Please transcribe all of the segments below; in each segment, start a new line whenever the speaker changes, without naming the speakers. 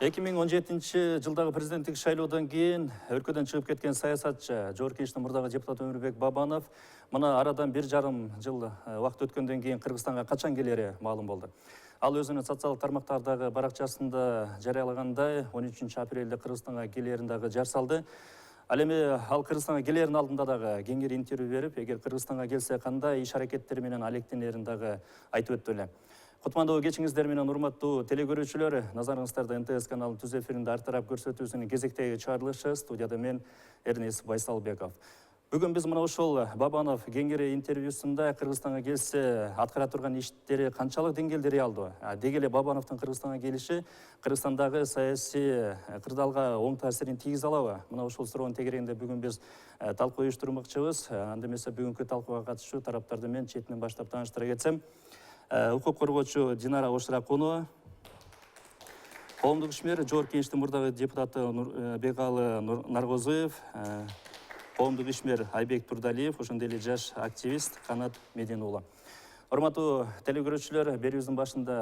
жылдағы президенттік шайлаудан кейін өлкөдөн чыгып кеткен саясатчы Жогорку Кеңештин мурдагы депутаты Өмүрбек Бабанов мына арадан 1,5 жыл убакыт өткөндөн кийин Кыргызстанга качан келери маалым болду. Ал өзүнүн социалдык тармактардагы баракчасында жарыялагандай 13 апрелде Кыргызстанга келерин дагы жар салды. Ал эми ал Кыргызстанга келерин алдында дагы кеңири интервью берип, эгер Кыргызстанга келсе кандай иш аракеттери менен алектенерин дагы айтып өттү эле. Кутмандуу кечиңиздер менен урматтуу телекөрүүчүлөр, назарыңыздарда НТС каналынын түз эфиринде артарап көрсөтүүсүнүн кезектеги чыгарылышы, студияда мен Эрнис Байсалбеков. Бүгүн биз мына ушул Бабанов кеңири интервьюсунда Кыргызстанга келсе аткара турган иштери канчалык деңгээлде реалдуу? Деги эле Бабановдун Кыргызстанга келиши Кыргызстандагы саясий кырдаалга оң таасирин тийгизе алабы? Мына ушул суроонун тегерегинде бүгүн биз талкуу уюштурмакчыбыз. Анда эмесе бүгүнкү талкууга катышуу тараптарды мен четинен баштап тааныштыра кетсем. Укук коргоочу Динара Ошуракунова, коомдук ишмер Жогорку Кеңештин мурдагы депутаты Бекалы Наргозуев, коомдук ишмер Айбек Турдалиев, ошондой эле жаш активист Канат Меден уулу. Урматтуу телекөрүүчүлөр, берүүбүздүн башында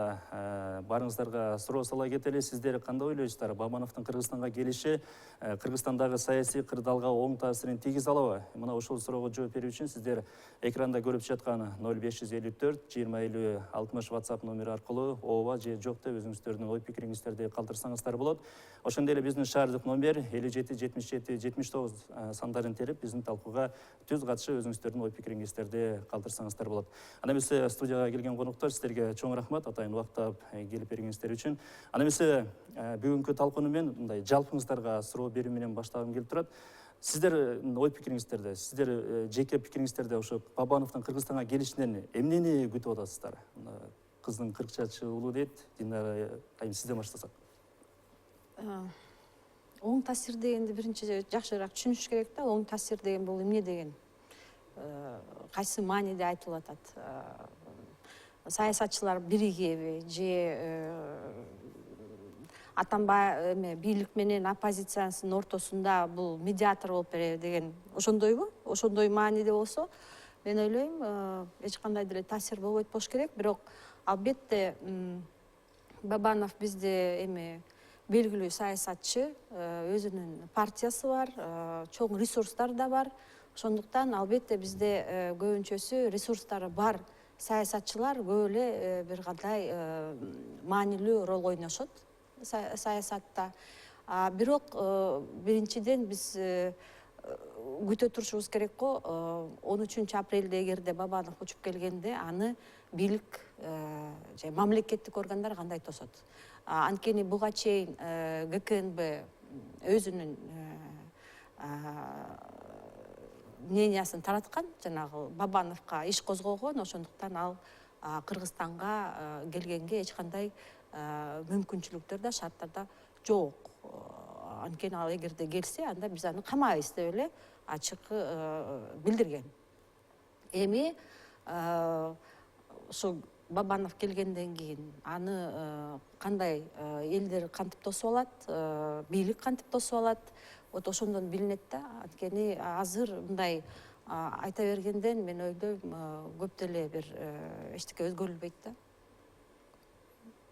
барыңыздарга суроо сала кетели. Сиздер кандай ойлойсуздар? Бабановдун Кыргызстанга келиши Кыргызстандагы саясий кырдаалга оң таасирин тийгизе алабы? Мына ушул суроого жооп берүү үчүн сиздер экранда көрүп жаткан 0554 2050 60 WhatsApp номери аркылуу ооба же жок деп өзүңүздөрдүн ой пикириңиздерди калтырсаңыздар болот. Ошондой эле биздин шаардык номер 57 77 79 сандарын терип биздин талкууга түз катышып өзүңүздөрдүн ой пикириңиздерди калтырсаңыздар болот. Анда эмесе студияга келген коноктор, сиздерге чоң рахмат атайын убактап келип бергениңиздер үчүн. Анда эмесе бүгүнкү талкууну мен мындай жалпыңыздарга суроо берүү менен баштагым келип турат. Сиздер ой пикириңиздерде, сиздер жеке пикириңиздерде ошо Бабановдун Кыргызстанга келишинен эмнени күтүп атасыздар? Кыздын 40 жашы улуу дейт. Динара айым сизден баштасак.
Оң таасир дегенди биринчи жакшыраак түшүнүш керек да. Оң таасир деген бул эмне деген? Кайсы мааниде айтылып атат? Саясатчылар биригеби же атанбай бийлик менен оппозициянын ортосунда бул медиатор болуп береби деген ошондойбу? Ошондой мааниде болсо, мен ойлойм, эч кандай деле таасир болбойт болуш керек. Бирок албетте Бабанов бизде белгилүү саясатчы, өзүнүн партиясы бар, чоң ресурстар да бар. Ошондуктан албетте бизде көбүнчөсү ресурстары бар саясатчылар көп эле бир кандай маанилүү роль ойношот саясатта. Бирок биринчиден биз күтө турушубуз керек го. 13 апрелде эгерде Бабанов учуп келгенде аны бийлик же мамлекеттик органдар кандай тосот? Анткени буга чейин ГКНБ өзүнүн мнениясын тараткан, жанагы Бабановго иш козгогон, ошондуктан ал Кыргызстанга келгенге эч кандай мүмкүнчүлүктөр да, шарттар да жок. Анткени ал эгерде келсе, анда биз аны камайбыз деп эле ачык билдирген. Эми ошо Бабанов келгенден кийин аны кандай элдер кантип тосуп алат, бийлик кантип тосуп алат, вот ошондон билинет да. Анткени азыр мындай айта бергенден мен ойлойм, көп деле бир эчтеке өзгөрүлбөйт да.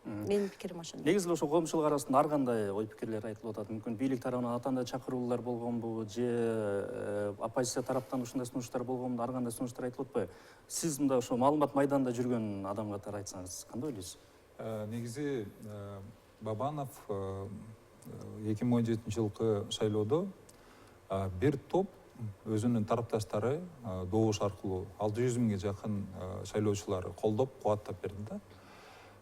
Менин пикирим ошондой.
Негизи ошо коомчулук арасында ар кандай ой пикирлер айтылып атат? Мүмкүн бийлик тарабынан атаанда чакыруулар болгонбу же оппозиция тараптан ушундай сунуштар болгонбу, ар кандай сунуштар айтылып атпайбы? Сиз мында ошо маалымат майданда жүргөн адам катары айтсаңыз, кандай ойлойсуз?
Негизи Бабанов 2017 жылкы шайлоодо бир топ өзүнүн тарапташтары добуш аркылуу 600 миңге жакын шайлоочулары колдоп, кубаттап берди да.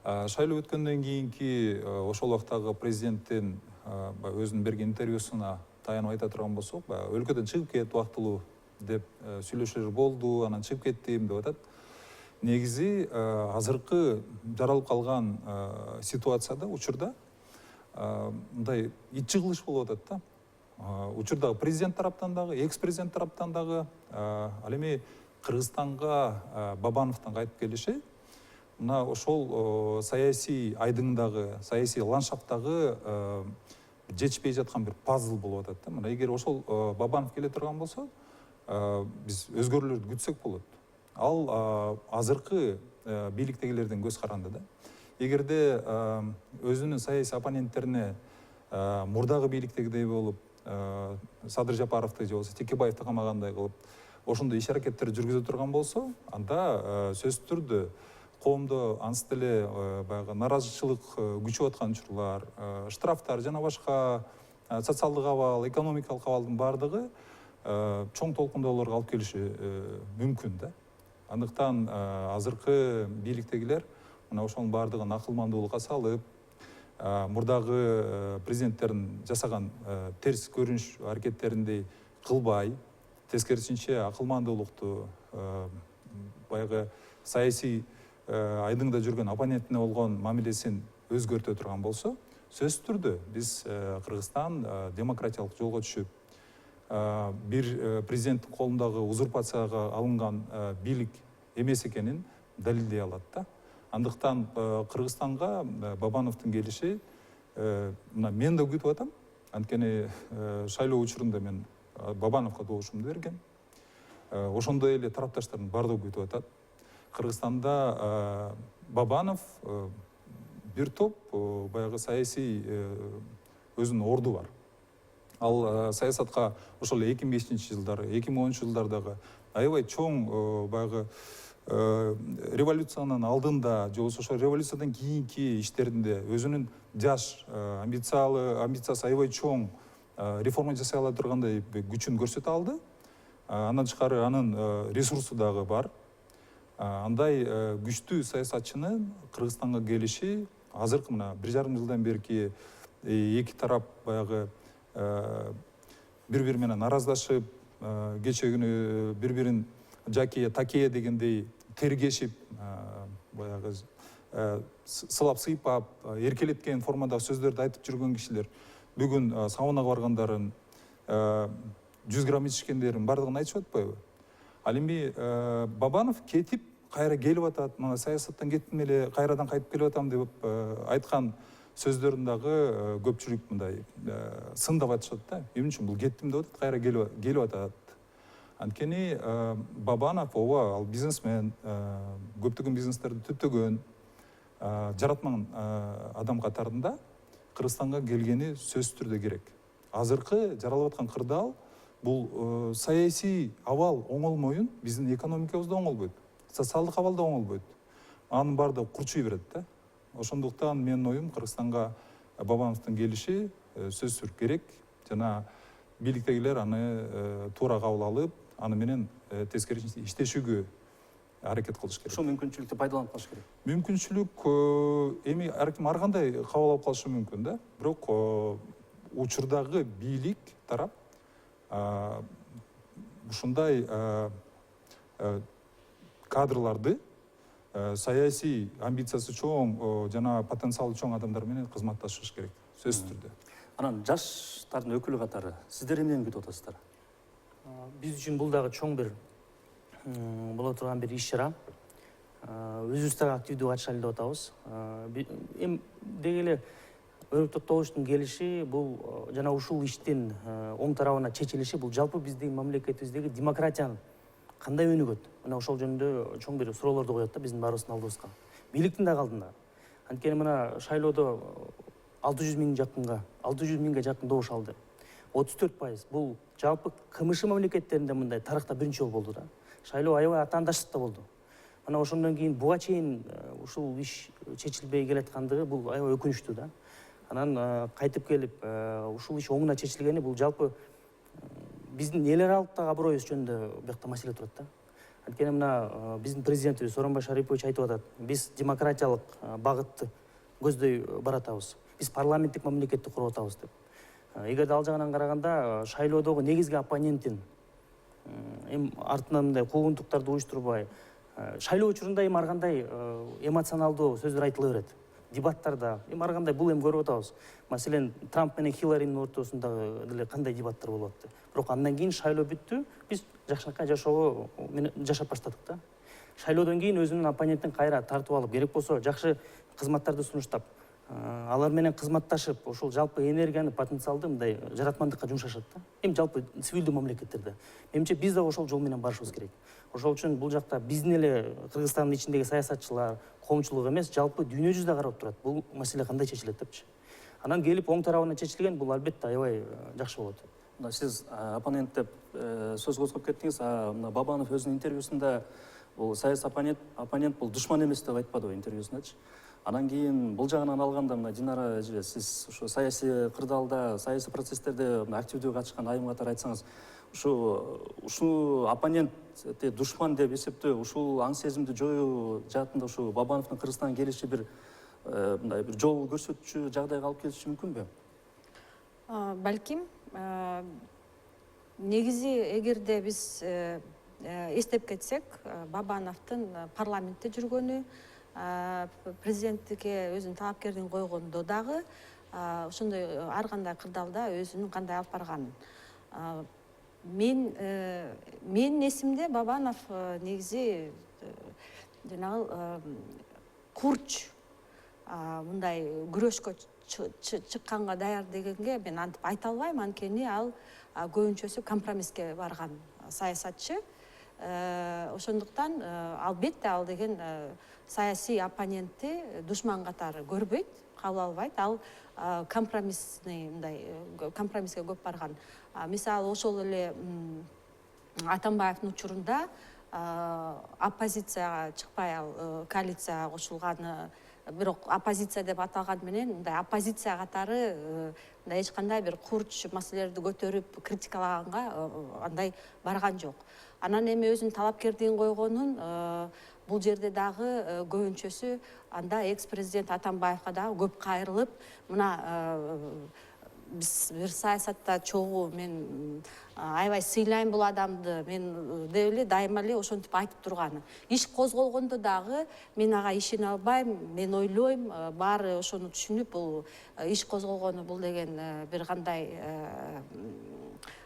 Шайлоо өткөндөн кийинки ошол убактагы президенттин өзүнүн берген интервьюсуна таянып айта турган болсок, өлкөдөн чыгып кет убактылуу деп сүйлөшүүлөр болду, анан чыгып кеттим деп атат. Негизи азыркы жаралып калган ситуацияда, учурда мындай ит жыгылыш болуп атат да. Учурдагы президент тараптан дагы, экс-президент тараптан дагы, ал эми Кыргызстанга Бабановдун кайтып келиши мына ошол саясий айдыңдагы, саясий ландшафттагы жетишпей жаткан бир пазл болуп атат да. Мына эгер ошол Бабанов келе турган болсо, биз өзгөрүүлөрдү күтсөк болот. Ал азыркы бийликтегилердин көз каранды да. Эгерде өзүнүн саясий оппоненттерине мурдагы бийликтегидей болуп Садыр Жапаровду же болбосо Текебаевди камагандай кылып ошондой иш аракеттер жүргүзө турган болсо, анда сөзсүз түрдө коомдо ансы деле баягы нааразычылык күчөп аткан учурлар, штрафтар жана башка социалдык абал, экономикалык абалдын баардыгы чоң толкундоолорго алып келиши мүмкүн да. Андыктан азыркы бийликтегилер мына ошонун баардыгын акылмандуулукка салып, мурдагы президенттердин жасаган терс көрүнүш аракеттериндей кылбай, тескерисинче акылмандуулукту баягы саясий айдыңда жүргөн оппонентине болгон мамилесин өзгөртө турган болсо, сөзсүз түрдө биз Кыргызстан демократиялык жолго түшүп, бир президенттин колундагы узурпацияга алынган бийлик эмес экенин далилдей алат да. Андыктан Кыргызстанга Бабановдун келиши мына мен да күтүп атам. Анткени шайлоо учурунда мен Бабановго добушумду бергем. Ошондой эле тарапташтардын баардыгы күтүп атат. Кыргызстанда Бабанов бир топ баягы саясий өзүнүн орду бар. Ал саясатка ошол 2005 жылдары, 2010 жылдардагы аябай чоң баягы революциянын алдында же болбосо ошол революциядан кийинки иштеринде өзүнүн жаш амбициясы аябай чоң реформа жасай ала тургандай күчүн көрсөтө алды. Андан тышкары анын ресурсу дагы бар. Андай күчтүү саясатчынын Кыргызстанга келиши азыркы мына 1,5 жылдан берки эки тарап баягы бири-бири менен араздашып, кечээ күнү бири-бирин жакие такие дегендей тергешип, баягы сылап сыйпап, эркелеткен формада сөздөрдү айтып жүргөн кишилер бүгүн саунага баргандарын, 100 грамм ичкендерин бардыгын айтышып атпайбы? Ал эми Бабанов кетип, кайра келип атат, мына саясаттан кеттим эле, кайрадан кайтып келип атам деп айткан сөздөрүн дагы көпчүлүк мындай сындап атышат да. Эмне үчүн бул кеттим деп атат, кайра келип атат. Анткени Бабанов ооба ал бизнесмен, көптөгөн бизнестерди түптөгөн, жаратман адам катарында Кыргызстанга келгени сөзсүз түрдө керек. Азыркы жаралып аткан кырдаал бул саясий абал оңолмоюн биздин экономикабызда оңолбойт, социалдык абалда оңолбойт. Анын баардыгы курчуй берет да. Ошондуктан менин оюм Кыргызстанга Бабановдун келиши сөзсүз керек жана бийликтегилер аны туура кабыл алып, аны менен тескерисинче иштешүүгө аракет кылыш керек.
Ушул мүмкүнчүлүктү пайдаланып калыш керек.
Мүмкүнчүлүк эми ар ким ар кандай кабыл алып калышы мүмкүн да. Бирок учурдагы бийлик тарап ушундай кадрларды саясий амбициясы чоң жана потенциалы чоң адамдар менен кызматташыш керек, сөзсүз түрдө.
Анан жаштардын өкүлү катары сиздер эмнени күтүп атасыздар?
Биз үчүн бул дагы чоң бир боло турган бир иш чара. Өзүбүз дагы активдүү катышалы деп атабыз. Эми деги эле Өрүк Токтогуловдун келиши бул жана ушул иштин оң тарабына чечилиши бул жалпы биздин мамлекетибиздеги демократиянын кандай өнүгөт? Мына ошол жөнүндө чоң бир суроолорду коет да биздин баарыбыздын алдыбызга. Бийликтин дагы алдында. Анткени мына шайлоодо 600 миңге жакын добуш алды. 34%. Бул жалпы КМШ мамлекеттеринде мындай тарыхта биринчи жолу болду да. Шайлоо аябай атаандаштыкта болду. Мына ошондон кийин буга чейин ушул иш чечилбей келаткандыгы бул аябай өкүнүчтүү да. Анан кайтып келип ушул иш оңуна чечилгени бул жалпы биздин эл аралыктагы аброюбуз жөнүндө бuyakta маселе турат да. Анткени мына биздин президентибиз Сооронбай Шарипович айтып атат. Биз демократиялык багытты көздөй баратабыз. Биз парламенттик мамлекетти куруп атабыз деп. Эгерде ал жагынан караганда шайлоодогу негизги оппонентин эми артынан мындай куугунтуктарды уюштурбай, шайлоо учурунда эми ар кандай эмоционалдуу сөздөр айтыла берет. Дебаттарда эми ар кандай бул эми көрүп атабыз. Маселен, Трамп менен Хилларинин ортосундагы деле кандай дебаттар болуп атты. Бирок андан кийин шайлоо бүттү, биз жакшынакай жашоого жашап баштадык да. Шайлоодон кийин өзүнүн оппонентин кайра тартып алып, керек болсо жакшы кызматтарды сунуштап, алар менен кызматташып, ошол жалпы энергияны, потенциалды мындай жаратмандыкка жумшашат да. Эми жалпы цивилдүү мамлекеттерде. Менимче биз да ошол жол менен барышыбыз керек. Ошол үчүн бул жакта биздин эле Кыргызстандын ичиндеги саясатчылар, коомчулук эмес, жалпы дүйнө жүзүндө карап турат. Бул маселе кандай чечилет депчи. анан келип оң тарабынан чечилген, бул албетте аябай жакшы болот.
Мына сиз оппонент деп сөз козгоп кеттиңиз. Мына Бабанов өзүнүн интервьюсунда бул саясий оппонент бул душман эмес деп айтпадыбы интервьюсундачы? Анан кийин бул жагынан алганда мына Динара эже, сиз ушу саясий кырдаалда, саясий процесстерде активдүү катышкан айым катары айтсаңыз, ушул оппонентти душман деп эсептөө, ушул аң сезимди жоюу жаатында ушу Бабановдун Кыргызстанга келиши бир мындай бир жол көрсөтчү жагдайга алып келиши мүмкүнбү?
Балким, негизи эгерде биз эстеп кетсек, Бабановдун парламентте жүргөнү, президенттикке өзүнүн талапкерлигин койгондо дагы ошондой ар кандай кырдаалда өзүнүн кандай алып барганын. Менин эсимде Бабанов негизи жанагы курч мындай күрөшкө чыкканга даяр дегенге мен антип айта албайм, анткени ал көбүнчөсү компромисске барган саясатчы. Ошондуктан албетте ал деген саясий оппонентти душман катары көрбөйт, кабыл албайт. Ал компромиссный мындай компромисске көп барган. Мисалы ошол эле Атамбаевдин учурунда оппозицияга чыкпай ал коалицияга кошулганы, бирок оппозиция деп аталган менен мындай оппозиция катары мындай эч кандай бир курч маселелерди көтөрүп критикалаганга андай барган жок. Анан эми өзүнүн талапкерлигин койгонун бул жерде дагы көбүнчөсү анда экс-президент Атамбаевга дагы көп кайрылып, мына биз бир саясатта чогуу мен аябай сыйлайм бул адамды, мен деп эле дайыма эле ошентип айтып турганы. Иш козголгондо дагы мен ага ишене албайм, мен ойлойм, баары ошону түшүнүп, бул иш козголгону бул деген бир кандай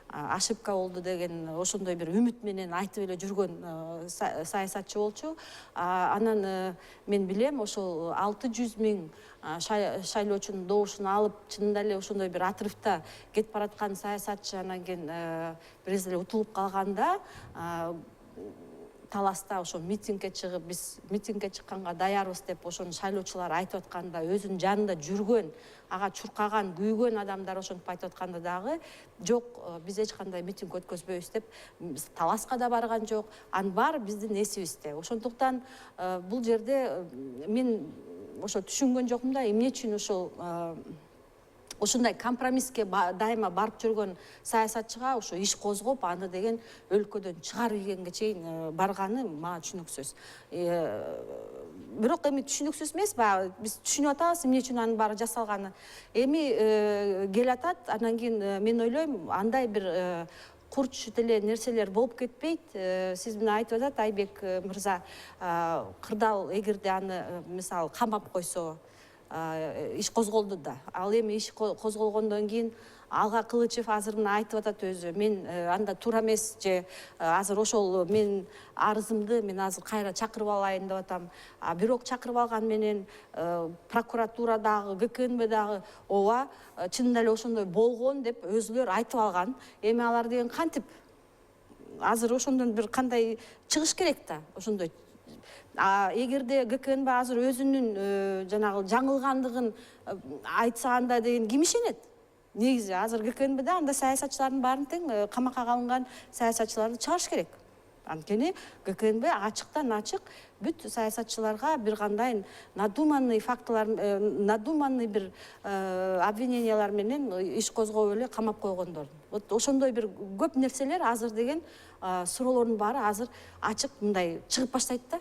ошибка болду деген ошондой бир үмүт менен айтып эле жүргөн саясатчы болчу. Анан мен билем, ошол 600 000 шайлоочунун добушун алып, чынында эле ошондой бир отрывда кетип бараткан саясатчы анан кийин бир эле утулуп калганда, таласта ошо митингге чыгып, биз митингге чыкканга даярбыз деп ошону шайлоочулар айтып атканда, өзүнүн жанында жүргөн, ага чуркаган, күйгөн адамдар ошентип айтып атканда дагы жок, биз эч кандай митинг өткөзбөйбүз деп таласка да барган жок. Анын баары биздин эсибизде. Ошондуктан бул жерде мен ошо түшүнгөн жокмун да, эмне үчүн ошол ушундай компромисске дайыма барып жүргөн саясатчыга ошо иш козгоп, аны деген өлкөдөн чыгарып ийгенге чейин барганы мага түшүнүксүз. Бирок эми түшүнүксүз эмес, баягы биз түшүнүп атабыз эмне үчүн анын баары жасалганы. Эми келатат, анан кийин мен ойлойм, андай бир курч деле нерселер болуп кетпейт. Сиз мына айтып атат Айбек мырза, кырдаал эгерде аны мисалы камап койсо, иш козголду да. Ал эми иш козголгондон кийин Алга Кылычев азыр мына айтып атат өзү, мен анда туура эмес, же азыр ошол мен арызымды мен азыр кайра чакырып алайын деп атам. Бирок чакырып алган менен прокуратура дагы, ГКНБ дагы ооба чынында эле ошондой болгон деп өзүлөр айтып алган. Эми алар деген кантип азыр ошондон бир кандай чыгыш керек да, ошондой. Эгерде ГКНБ азыр өзүнүн жанагы жаңылгандыгын айтса анда деген ким ишенет? Негизи азыр ГКНБде анда саясатчылардын баарын тең камакка алынган саясатчыларды чыгарыш керек. Анткени ГКНБ ачыктан ачык бүт саясатчыларга бир кандай надуманный фактылар, надуманный бир обвинениялар менен иш козгоп эле камап койгондор. Вот ошондой бир көп нерселер азыр деген суроолордун баары азыр ачык мындай чыгып баштайт да.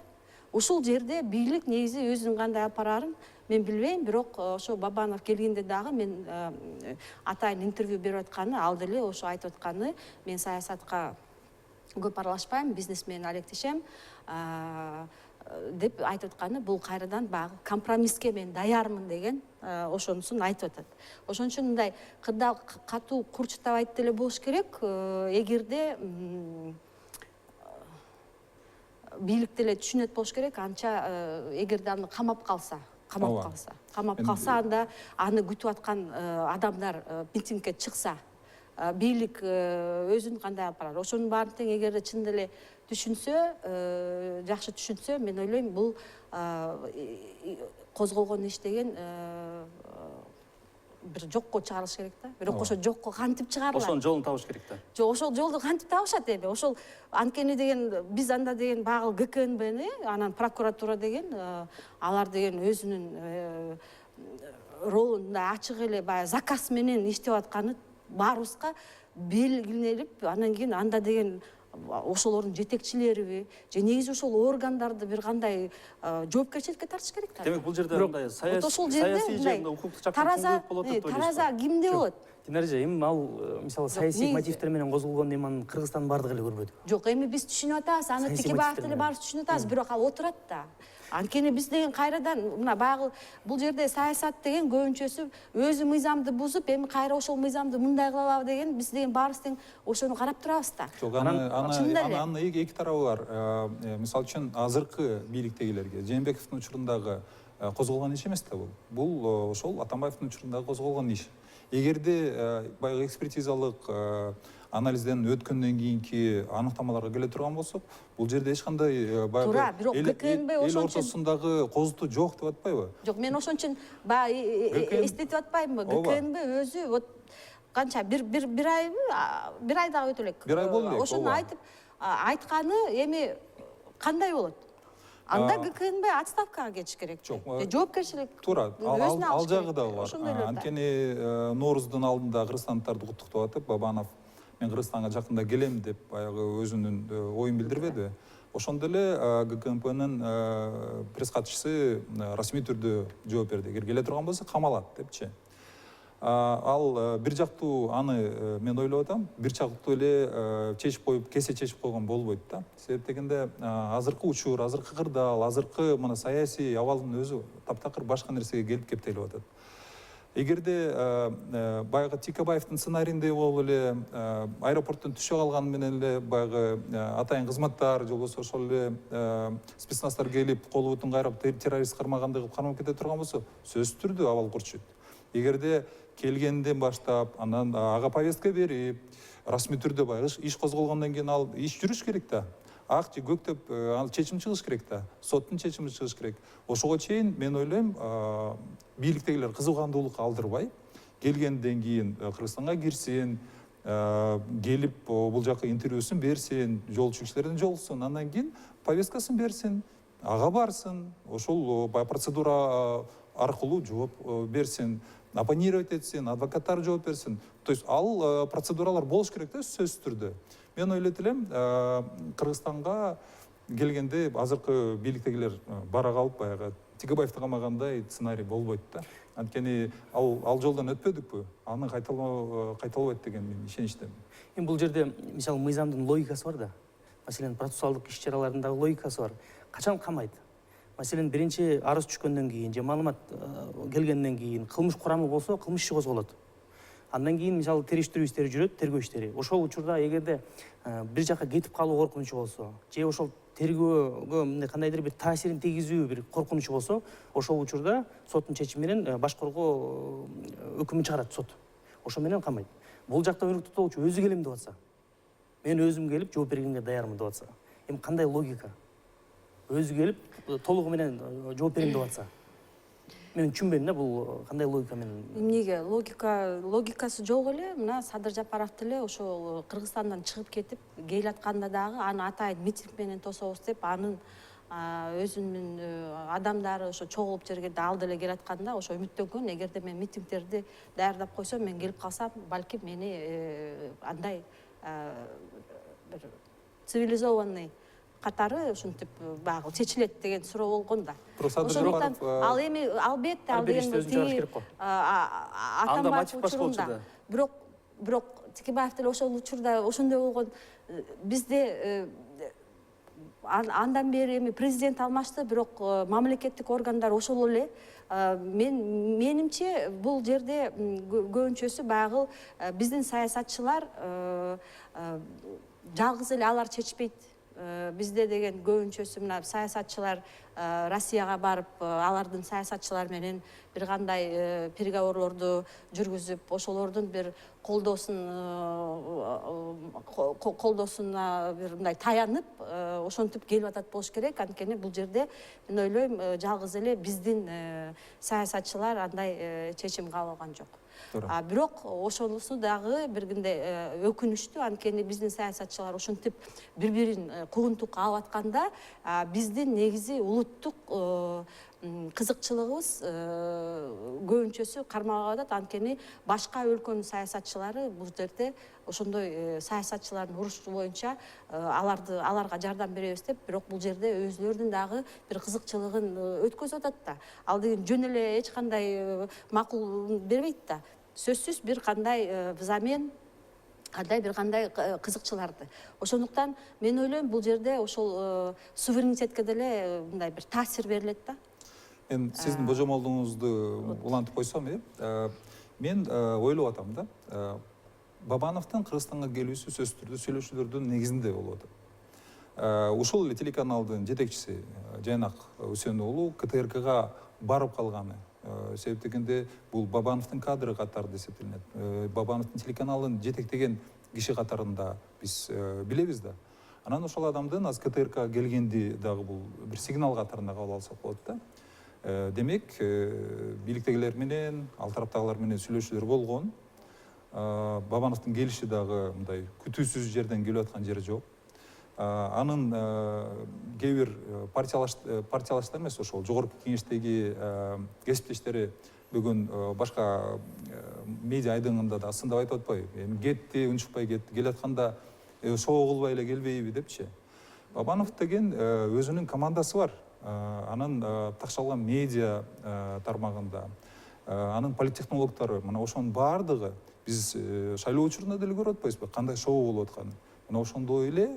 Ушул жерде бийлик негизи өзүнүн кандай алып барарын мен билбейм, бирок ошо Бабанов келгенде дагы мен атайын интервью берип атканы, ал деле ошо айтып атканы, мен саясатка көп аралашпайм, бизнес менен алектешем деп айтып атканы, бул кайрадан баягы компромисске мен даярмын деген ошонусун айтып атат. Ошон үчүн мындай кырдаал катуу курчтабайт деле болуш керек, эгерде бийлик деле түшүнөт болуш керек, анча эгерде аны камап калса, анда аны күтүп аткан адамдар митингге чыкса, бийлик өзүн кандай алып барар. Ошонун баарын тең эгерде чын эле түшүнсө, жакшы түшүнсө, мен ойлойм бул козголгон иш деген бир жокко чыгарыш керек да. Бирок ошо жокко кантип чыгарылат?
ошонун жолун табыш керек да.
Жок, ошол жолду кантип табышат эми? Ошол анткени деген биз анда деген багыл ГКНБны, анан прокуратура деген алар деген өзүнүн ролун мындай ачык эле баягы заказ менен иштеп атканы баарыбызга белгиленип, анан кийин анда деген ошолордун жетекчилериби же негизи ошол органдарды бир кандай жоопкерчиликке тартыш керек да.
Демек бул жерде мындай
ошол жерде
саясий же укуктук жактан
тараза
болот деп ойлойсузбу?
тараза кимде болот?
Динара эже, эми ал мисалы саясий
негизи.
мотивдер менен козголгон эми аны Кыргызстандын баардыгы эле көрбөдү.
Жок, эми биз түшүнүп атабыз, аны
Саясий
Текебаев
мотивдер
деле
менен.
баарыбыз түшүнүп атабыз, бирок ал отурат да. Анткени биз деген кайрадан мына багыл бул жерде саясат деген көбүнчөсү өзү мыйзамды бузуп, эми кайра ошол мыйзамды мындай кыла алабы деген биз деген баарыбыз тең ошону карап турабыз да.
Жок,
чынында эле.
анын эки тарабы бар. Мисалы үчүн азыркы бийликтегилерге Жээнбековдун учурундагы козголгон иш эмес да бул. Бул ошол Атамбаевдин учурундагы козголгон иш. Эгерде баягы экспертизалык анализден өткөндөн кийинки аныктамаларга келе турган болсок, бул жерде эч кандай
Туура, бирок ГКНБ
эл
ошон үчүн
ортосундагы козуту жок деп атпайбы?
жок, мен ошон үчүн баягы эстетип атпаймынбы? ГКНБ өзү вот канча бир айда өтө элек.
Бир ай болду элек,
Ошону айтып айтканы эми кандай болот? Анда ГКНБ отставкага кетиш керек.
Жок,
жоопкерчилик
туура. Ал жагы да бар.
Ошондой эле да.
Анткени Норуздун алдында кыргызстандыктарды куттуктап атып, Бабанов мен Кыргызстанга жакында келем деп баягы өзүнүн оюн билдирбеди. Ошондо эле ГКНБнын пресс катчысы расмий түрдө жооп берди. Эгер келе турган болсо камалат депчи. Ал бир жактуу аны мен ойлоп атам, бир жактуу эле чечип коюп, кесе чечип койгон болбойт да. Себеп дегенде азыркы учур, азыркы кырдаал, азыркы мына саясий абалдын өзү таптакыр башка нерсеге келип кептелип атат. Эгерде баягы Текебаевдин сценарийинде болуп эле аэропорттон түшө калганы менен эле баягы атайын кызматтар же болбосо ошол эле спецназдар келип кол бутун кайрап террорист кармагандай кылып кармап кете турган болсо, сөзсүз түрдө абал курчуйт. Эгерде келгенден баштап, анан ага повестка берип, расмий түрдө баягы иш козголгондон кийин ал иш жүрүш керек да. Ак же көк деп ал чечим чыгыш керек да. Соттун чечими чыгыш керек. Ошого чейин мен ойлойм, бийликтегилер кызыгандуулук алдырбай, келгенден кийин Кыргызстанга кирсин, келип бул жака интервьюсун берсин, жолчу кишилерден жолуксун, андан кийин повесткасын берсин, ага барсын, ошол процедура аркылуу жооп берсин, оппонировать этсин, адвокаттар жооп берсин. То есть ал процедуралар болуш керек да, сөзсүз түрдө. Мен ойлойт элем, Кыргызстанга келгенде азыркы бийликтегилер бара калып баягы Текебаевди камагандай сценарий болбойт да. Анткени ал жолдон өтпөдүкпү? Аны кайталабайт деген мен ишеничтемин.
Эми бул жерде мисалы мыйзамдын логикасы бар да. Маселен, процессуалдык иш чараларындагы логикасы бар. Качан камайт? Маселен, биринчи арыз түшкөндөн кийин же маалымат келгенден кийин кылмыш курамы болсо, кылмыш иши козголот. Андан кийин мисалы териштирүү иштери жүрөт, тергөө иштери. Ошол учурда эгерде бир жака кетип калуу коркунучу болсо, же ошол тергөөгө кандайдыр бир таасирин тийгизүү бир коркунучу болсо, ошол учурда соттун чечими менен баш коргоо өкүмүн чыгарат сот. Ошо менен камайт. Бул жакта өнөктү тоолчу өзү келем деп атса, мен өзүм келип жооп бергенге даярмын деп атса, эми кандай логика? Өзү келип толугу менен жооп берем деп атса, мен түшүнбөйм да, бул кандай логика менен.
Эмнеге логикасы жок эле, мына Садыр Жапаров деле ошол Кыргызстандан чыгып кетип келатканда дагы аны атайын митинг менен тособуз деп, анын өзүнүн адамдары ошо чогулуп жергенде ал деле келатканда ошо үмүттөнгөн, эгерде мен митингдерди даярдап койсом, мен келип калсам, балким мени андай бир цивилизованный катары ушинтип баягы чечилет деген суроо болгон да. Ошондуктан ал эми албетте ал деген Атамбаев учурунда. Бирок Текебаев деле ошол учурда ошондой болгон. Бизде андан бери эми президент алмашты, бирок мамлекеттик органдар ошол эле. Менимче бул жерде көбүнчөсү баягы биздин саясатчылар жалгыз эле алар чечпейт. Бизде деген көбүнчөсү мына саясатчылар Россияга барып, алардын саясатчылары менен бир кандай переговорлорду жүргүзүп, ошолордун бир колдоосуна бир мындай таянып, ошентип келип атат болуш керек. Анткени бул жерде мен ойлойм, жалгыз эле биздин саясатчылар андай чечим кабыл алган жок. Бирок ошонусу дагы бир кандай өкүнүчтүү, анткени биздин саясатчылар ошентип бири-бирин куугунтукка алып атканда, биздин негизи улуттук кызыкчылыгыбыз көбүнчөсү кармалып атат. Анткени башка өлкөнүн саясатчылары бул жерде ошондой саясатчылардын урушу боюнча аларга жардам беребиз деп, бирок бул жерде өзүлөрүнүн дагы бир кызыкчылыгын өткөзүп атат да. Ал деген жөн эле эч кандай макул бербейт да. Сөзсүз бир кандай замен, бир кандай кызыкчыларды. Ошондуктан мен ойлойм, бул жерде ошол суверенитетке деле мындай бир таасир берилет да.
Мен сиздин божомолдуңузду улантып койсом, мен ойлоп атам да, Бабановдун Кыргызстанга келүүсү сөзсүз түрдө сүйлөшүүлөрдүн негизинде болуп атат. Ушул эле телеканалдын жетекчиси Жайнак Үсен уулу КТРКга барып калганы себеп дегенде бул Бабановдун кадры катарында эсептелинет. Бабановдун телеканалын жетектеген киши катарында биз билебиз да. Анан ошол адамдын аз КТРКга келгенди дагы бул бир сигнал катарында кабыл алсак болот да. Демек, бийликтегилер менен, ал тараптагылар менен сүйлөшүүлөр болгон. Бабановдун келиши дагы мындай күтүүсүз жерден келип аткан жери жок. Анын кээ бир партиялаштар эмес, ошол жогорку кеңештеги кесиптештери бүгүн башка медиа айдыңында да сындап айтып атпайбы, эми кетти, унчукпай кетти, келатканда шоо кылбай эле келбейби депчи. Бабанов деген өзүнүн командасы бар. Анын такшалган медиа тармагында, анын политтехнологдору, мына ошонун баардыгы биз шайлоо учурунда деле көрүп атпайбызбы, кандай шоу болуп атканын. Мына ошондой эле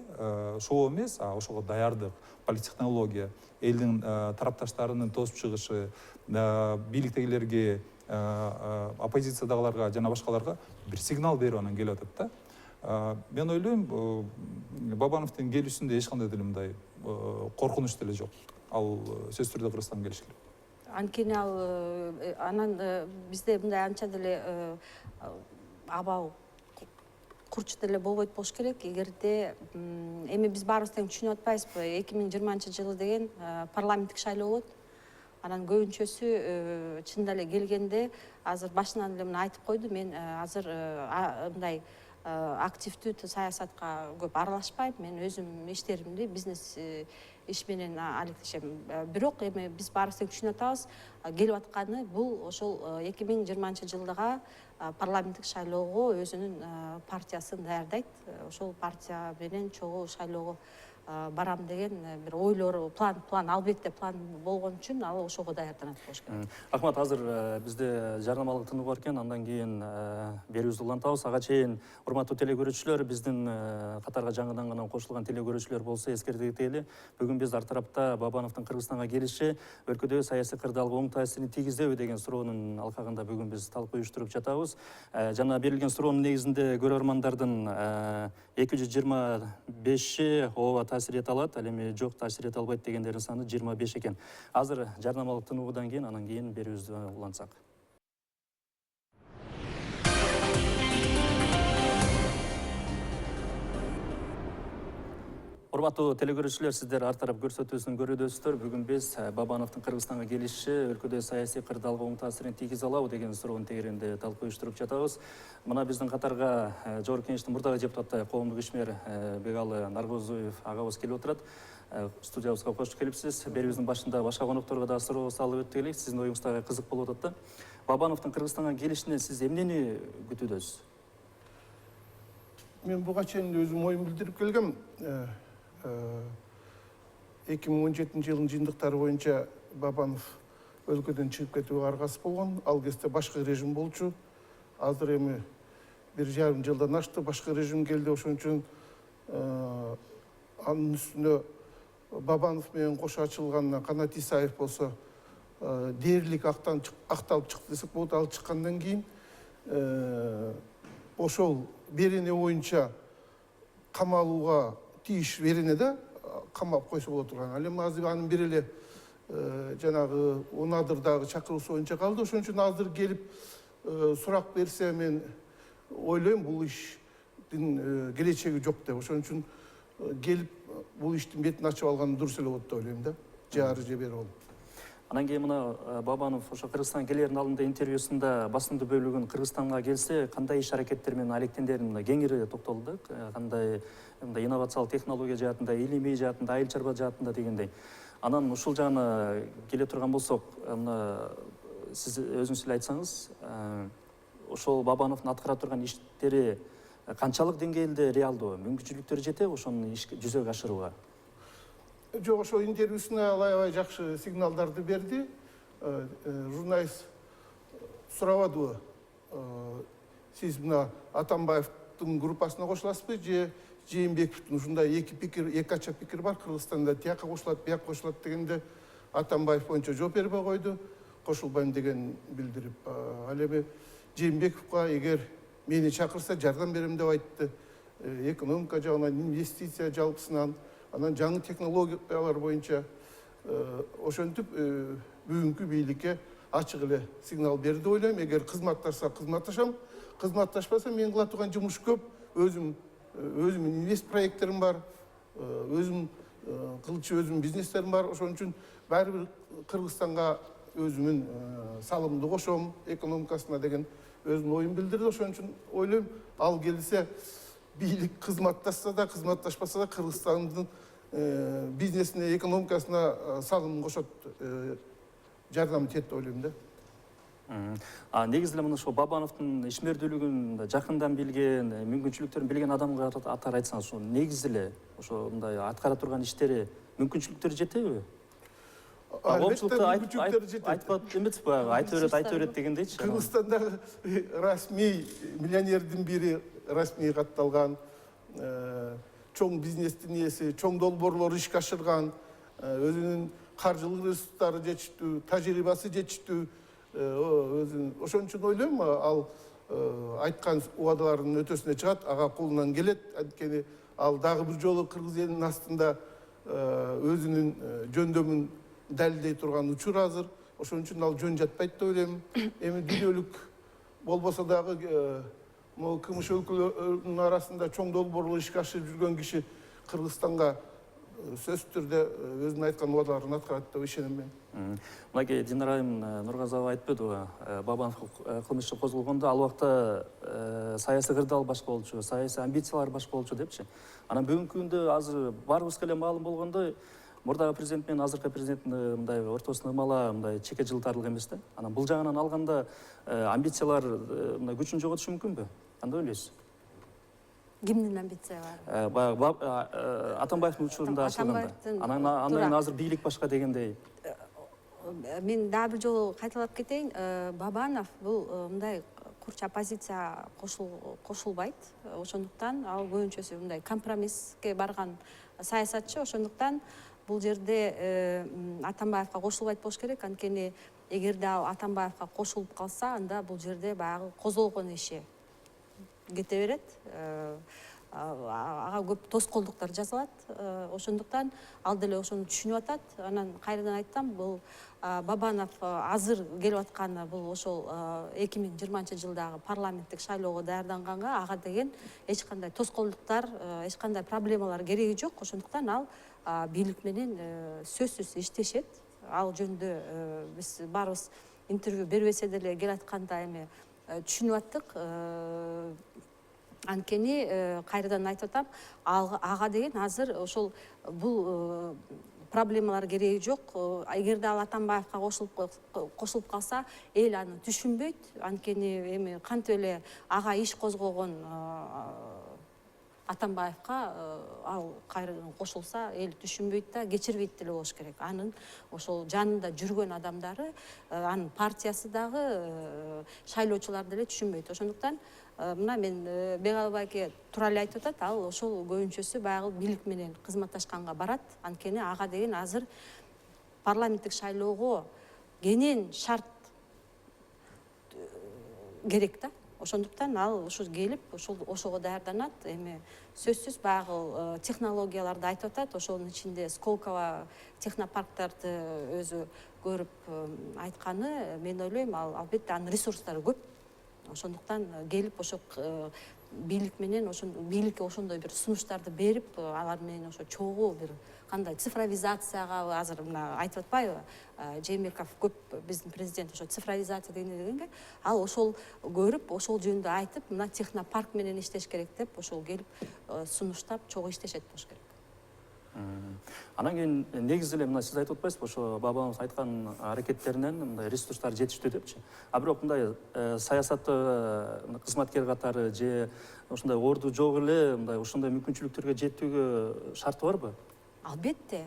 шоу эмес, ошого даярдык, политтехнология, элдин тарапташтарынын тосуп чыгышы, бийликтегилерге, оппозициядагыларга жана башкаларга бир сигнал берип анан келип атат да. Мен ойлойм, Бабановдун келүүсүндө эч кандай деле мындай коркунуч деле жок. Ал сөзсүз түрдө Кыргызстанга келиш керек.
Анткени анан бизде мындай анча деле абал курч деле болбойт болуш керек. Эгерде эми биз баарыбыз тең түшүнүп атпайбызбы, 2020-жылы деген парламенттик шайлоо болот. Анан көбүнчөсү чынында эле келгенде, азыр башынан эле мына айтып койду, мен азыр мындай активдүү саясатка көп аралашпайм. Мен өзүм иштеримди, бизнес иш менен алектешем. Бирок эми биз баарыбыз тең түшүнүп атабыз, келип атканы бул ошол 2020-жылдагы парламенттик шайлоого өзүнүн партиясын даярдайт. Ошол партия менен чогуу шайлоого барам деген бир ойлору, план албетте план болгон үчүн ал ошого даярданат болуш керек.
Рахмат, азыр бизде жарнамалык тынуу бар экен, андан кийин берүүбүздү улантабыз. Ага чейин урматтуу телекөрүүчүлөр, биздин катарга жаңыдан гана кошулган телекөрүүчүлөр болсо эскерте кетели. Бүгүн биз ар тарапта Бабановдун Кыргызстанга келиши өлкөдөгү саясий кырдаалга оң таасирин тийгизеби деген суроонун алкагында бүгүн биз талкуу уюштуруп жатабыз. Жана берилген суроонун негизинде көрөрмандардын 225 ооба таасир эте алат, ал эми жок таасир эте албайт дегендердин саны 25 экен. Азыр жарнамалык тынуудан кийин, анан кийин берүүбүздү улантсак. Урматтуу телекөрүүчүлөр, сиздер ар тарап көрсөтүүсүн көрүдөсүздөр. Бүгүн биз Бабановдун Кыргызстанга келиши өлкөдө саясий кырдаалга оң таасирин тийгизе алабы деген суроонун тегерегинде талкуу уюштуруп жатабыз. Мына биздин катарга жогорку кеңештин мурдагы депутаты, коомдук ишмер Бегалы Наргозуев агабыз келип отурат. Студиябызга кош келипсиз. Берүүбүздүн башында башка конокторго да суроо салып өттүк элек. Сиздин оюңуз дагы кызык болуп атат да. Бабановдун Кыргызстанга келишинен сиз эмнени күтүүдөсүз?
Мен буга чейин өзүм оюм билдирип келгем. 2017 жылдын жыйынтыктары боюнча Бабанов өлкөдөн чыгып кетүүгө аргасыз болгон. Ал кезде башка режим болчу. Азыр эми 1,5 жылдан ашты, башка режим келди. Ошон үчүн анын үстүнө Бабанов менен кошо ачылган Канат Исаев болсо дээрлик акталып чыкты десек болот. Ал чыккандан кийин ошол берене боюнча камалууга тийиш беренеде камап койсо боло турган. Ал эми азыр анын бир эле жанагы Унадырдагы чакыруусу боюнча калды. Ошон үчүн азыр келип сурак берсе мен ойлойм бул иштин келечеги жок деп. Ошон үчүн келип бул иштин бетин ачып алган дурус эле болот деп ойлойм да. Жары же бери болуп.
Анан кейін мына Бабанов ошо Кыргызстан келердин алдында интервьюсунда басымдуу бөлүгүн Кыргызстанга келсе кандай иш аракеттер менен алектендерин кеңири токтолду, кандай инновациялык технология жаатында, илимий жаатында, айыл чарба жаатында дегендей. Анан ушул жагына келе турган болсок, мына сиз өзүңүз эле айтсаңыз, ошол Бабановдун аткара турган иштери канчалык деңгээлде реалдуу, мүмкүнчүлүктөрү жетеби ошону жүзөгө ашырууга?
Жок, ошо интервьюсуна аябай жакшы сигналдарды берди. Журналист сурабадыбы, сиз мына Атамбаевдин группасына кошуласызбы же Жээнбековдун? Ушундай эки ача пикир бар. Кыргызстанда тияка кошулат, бияка кошулат дегенде Атамбаев боюнча жооп бербей койду, кошулбайм деген билдирип. Ал эми Жээнбековго эгер мени чакырса жардам берем деп айтты. Экономика жагынан, инвестиция жалпысынан, анан жаңы технологиялар боюнча ошентип бүгүнкү бийликке ачык эле сигнал берди деп ойлойм. Эгер кызматташса кызматташам, кызматташпаса мен кыла турган жумуш көп. Өзүмдүн инвест проекттерим бар, өзүм кылчу өзүмдүн бизнестерим бар. Ошон үчүн баары бир Кыргызстанга өзүмдүн салымымды кошом экономикасына деген өзүнүн оюн билдирди. Ошон үчүн ойлойм, ал келсе бийлик кызматташса да, кызматташпаса да Кыргызстандын бизнесине, экономикасына салымын кошот, жардам тиет деп ойлойм да.
Негизи эле мына ошо Бабановдун ишмердүүлүгүн жакындан билген, мүмкүнчүлүктөрүн билген адамга атар айтсаңыз, ошо негизи эле ошо мындай аткара турган иштери, мүмкүнчүлүктөрү жетеби?
Албетте мүмкүнчүлүктөрү жетет.
Айтпап эмеспи, айта берет дегендейчи.
Кыргызстанда расмий миллионердин бири расмий катталган, чоң бизнестин ээси, чоң долбоорлор ишке ашырган, өзүнүн каржылык ресурстары жетиштүү, тажрыйбасы жетиштүү. Ошон үчүн ойлойм, ал айткан убадаларынын өтөсүнө чыгат, ага колунан келет. Анткени ал дагы бир жолу кыргыз элинин астында өзүнүн жөндөмүн далилдей турган учур азыр. Ошон үчүн ал жөн жатпайт деп ойлойм. Эми дүйнөлүк болбосо дагы могу КМШ өлкөлөрүнүн арасында чоң долбоорлор ишке ашырып жүргөн киши Кыргызстанга сөзсүз түрдө өзүнүн айткан убадаларын аткарат деп ишенем мен.
Мынакей Динара айым Нургазова айтпадыбы, Бабанов кылмыш козголгондо ал убакта саясий кырдаал башка болчу, саясий амбициялар башка болчу депчи. Анан бүгүнкү күндө азыр баарыбызга эле маалым болгондой, мурдагы президент менен азыркы президенттин мындай ортосуна ымала мындай чеке жылтарлык эмес да. Анан бул жагынан алганда амбициялар мындай күчүн жоготушу мүмкүнбү? Кандай ойлойсуз?
Кимдин амбиция бар?
Атамбаевдин учурунда ачылганда. Андан кийин азыр бийлик башка дегендей.
Мен дагы бир жолу кайталап кетейин. Бабанов бул мындай курч оппозиция кошулбайт. Ошондуктан ал көбүнчөсү мындай компромисске барган саясатчы. Ошондуктан бул жерде Атамбаевга кошулбайт болуш керек. Анткени эгерде ал Атамбаевга кошулуп калса, анда бул жерде баягы козголгон иши кете берет. Ага көп тоскоолдуктар жасалат. Ошондуктан ал деле ошону түшүнүп атат. Анан кайрадан айтсам, бул Бабанов азыр келип атканы бул ошол 2020-жылдагы парламенттик шайлоого даярданганга ага деген эч кандай тоскоолдуктар, эч кандай проблемалар кереги жок. Ошондуктан ал бийлик менен сөзсүз иштешет. Ал жөнүндө биз баарыбыз интервью бербесе деле келип атканда эми түшүнүп аттык. Анткени кайрадан айтып атам, ага деген азыр ошол бул проблемалар кереги жок. Эгерде ал Атамбаевга кошулуп калса, эл аны түшүнбөйт. Анткени эми кантип эле ага иш козгогон Атамбаевга ал кайрадан кошулса, эл түшүнбөйт да, кечирбейт деле болуш керек. Анын ошол жанында жүргөн адамдары, анын партиясы дагы, шайлоочулар деле түшүнбөйт. Ошондуктан мына мен Бегалов айке туура эле айтып атат, ал ошол көбүнчөсү баягы бийлик менен кызматташканга барат. Анткени ага деген азыр парламенттик шайлоого кенен шарт керек да. ошондуктан ал ушу келип ошого даярданат. Эми сөзсүз баягы технологияларды айтып атат. Ошонун ичинде Сколково технопарктарды өзү көрүп айтканы, мен ойлойм, ал албетте анын ресурстары көп. Ошондуктан келип ошо бийлик менен бийликке ошондой бир сунуштарды берип, алар менен ошо чогуу бир кандай цифровизацияга азыр мына айтып атпайбы, Жээнбеков көп биздин президент ошо цифровизация дегенге, ал ошол көрүп, ошол жөнүндө айтып, мына технопарк менен иштеш керек деп, ошол келип сунуштап чогуу иштешет болуш керек.
Анан кийин негизи эле мына сиз айтып атпайсызбы, ошо бабаңыз айткан аракеттеринен мындай ресурстар жетиштүү депчи. А бирок мындай саясатты кызматкер катары же ушундай орду жок эле мындай ушундай мүмкүнчүлүктөргө жеттүүгө шарты барбы?
Албетте,